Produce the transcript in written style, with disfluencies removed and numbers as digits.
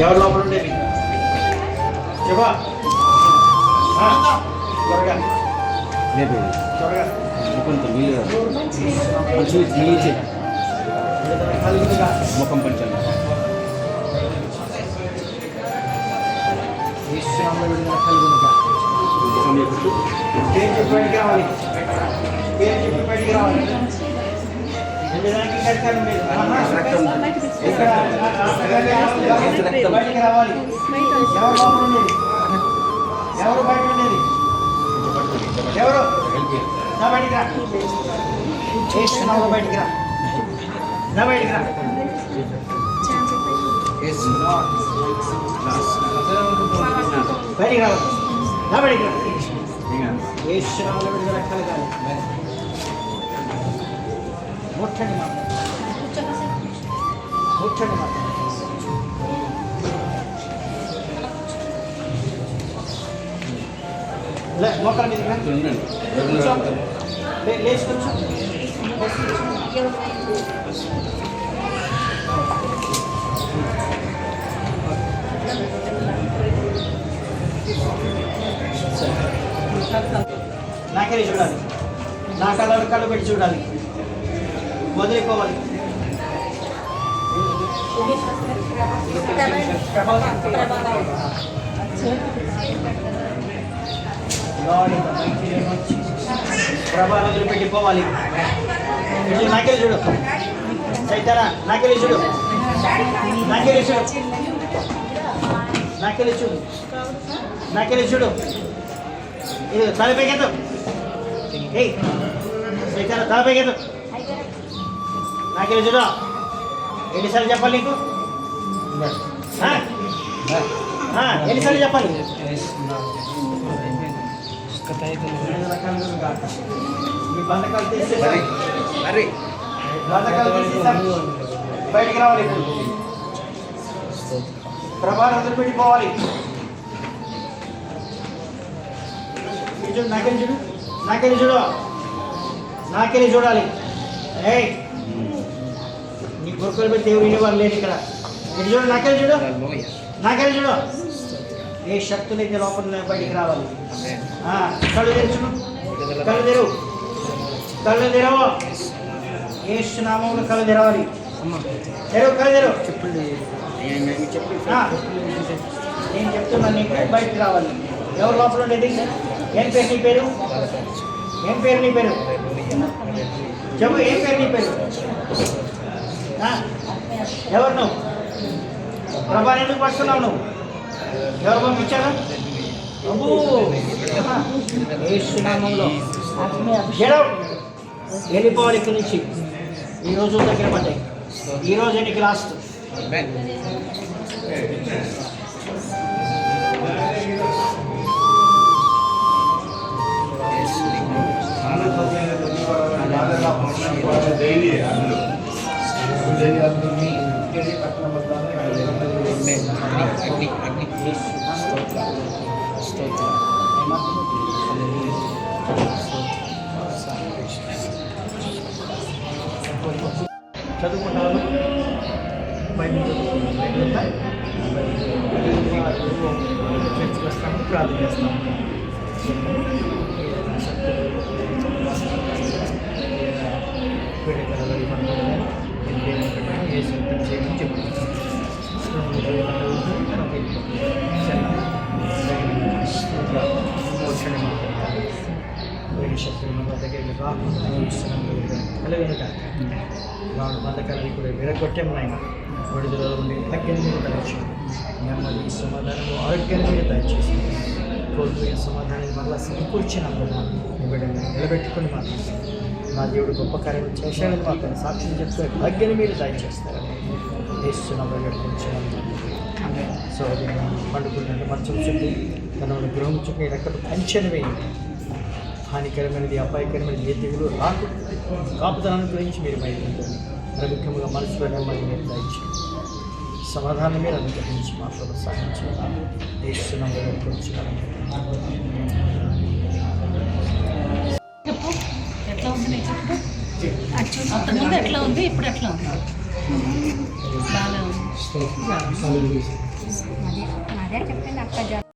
ఎవరి లోపల ఉండేది చెప్పా త్వరగా త్వరగా కొంత వీలు ముఖం పంచాలి పేరు చెప్పి బయటికి రావాలి పేరు చెప్పి బయటికి రావాలి బయటికి రావాలి ఎవరు లోపల ఉండేది ఎవరు బయట ఉండేది ఎవరు నా బయటికి రా ఏసునామములో బయటికి రా నా బయటికి రా బయటికి రావాలి నా బయటికి రా ఏసునామములో విడుదల కలగాలి ముట్టండి మాట ముట్టండి మాట మోకాల మీద లేచుకోవచ్చు నాకెళ్ళి చూడాలి నా కళ్ళు పెట్టి చూడాలి వదిలిపోవాలి ప్రభావం వదిలిపెట్టి పోవాలి నాకెళ్ళి చూడు చైతన్య నాకెళ్ళి చూడు నాకెళ్ళి చూడు నాకెళ్ళి చూడు నాకెళ్ళి చూడు ఇది తలపైకెత్తు ఏయ్ చైతన్య తలపైకెత్తు నాకెళ్ళి చూడు ఎన్నిసార్లు చెప్పాలి నీకు ఎన్నిసార్లు చెప్పాలి ఈ బంధకాలు తీసేసారు బంధకాలు తీసేసారు బయటికి రావాలి ప్రభావం వదిలిపెట్టిపోవాలి చూడు నాకెళ్ళి చూడు నాకెళ్ళి చూడు నాకెళ్ళి చూడాలి ఏయ్ నీ గురుకులు పెట్టి దేవుడు వినేవారు లేరు ఇక్కడ ఇది చూడు నాకెళ్ళి చూడు నాకెళ్ళి చూడు ఏ శక్తులు అయితే లోపల బయటికి రావాలి కళ్ళు తెరుచును కళ్ళు తెరువు కళ్ళు తెరవు ఏ నామములో కళ్ళు తెరవాలి తెరువు కళ్ళు తెరువు నేను చెప్తున్నాను నీకు బయటికి రావాలి ఎవరు లోపల ఉండేది ఏం పేరు నీ పేరు ఏం పేరు నీ పేరు చెప్పు ఏం పేరు నీ పేరు ఎవరు నువ్వు ప్రభాని ఎందుకు పడుతున్నావు నువ్వు ఎవరు పంపించారు ఏసునామంలో వెళ్ళిపోవాలి ఇక్కడి నుంచి ఈరోజు దగ్గర పడ్డాయి ఈరోజు నీకు లాస్ట్ చదువుకుంటాను బైబిల్ చర్చకు వస్తాము ప్రార్థన చేస్తాము ఏ సొంతం చేయమని చెప్తున్నాను శక్తులు మన దగ్గరికి రాకుండా వాడు బంధకాలని కూడా విరగొట్టాము నాయన విడుదల ఉండి భాగ్యాన్ని మీద దయచేసి నెమ్మది సమాధానము ఆరోగ్యాన్ని మీద దయచేసి కోల్పోయిన సమాధానాన్ని మరలా సమకూర్చినందున బిడ్డని నిలబెట్టుకుని మాత్రం నా దేవుడు గొప్ప కార్యం చేశాడని మాత్రం సాక్ష్యం చెప్తే భాగ్యాన్ని మీరు దయచేస్తారని వేస్తున్న వేడుకొంచున్నాను సోదరి పండుకుంటే మంచం చుట్టి తన గృహం చుట్టి రక్తపు కంచెను వేయండి హానికరమైనది అపాయకరమైనది ఏ తెగులు రాకు కాపుదనాన్ని గురించి మీరు బయలుదేరండి మరి ముఖ్యంగా మనసులో నెమ్మది మీరు దయచేయండి సమాధానం మీరు అనుగ్రహించి మా ప్రోత్సాహం చేయాలి వేస్తున్నాం వేడుకొంచున్నాను ఎట్లా ఉంది చెప్పు అంతకుముందు ఎట్లా ఉంది, ఇప్పుడు ఎట్లా ఉంది? బాగా ఉంది. అదే చెప్పండి అక్క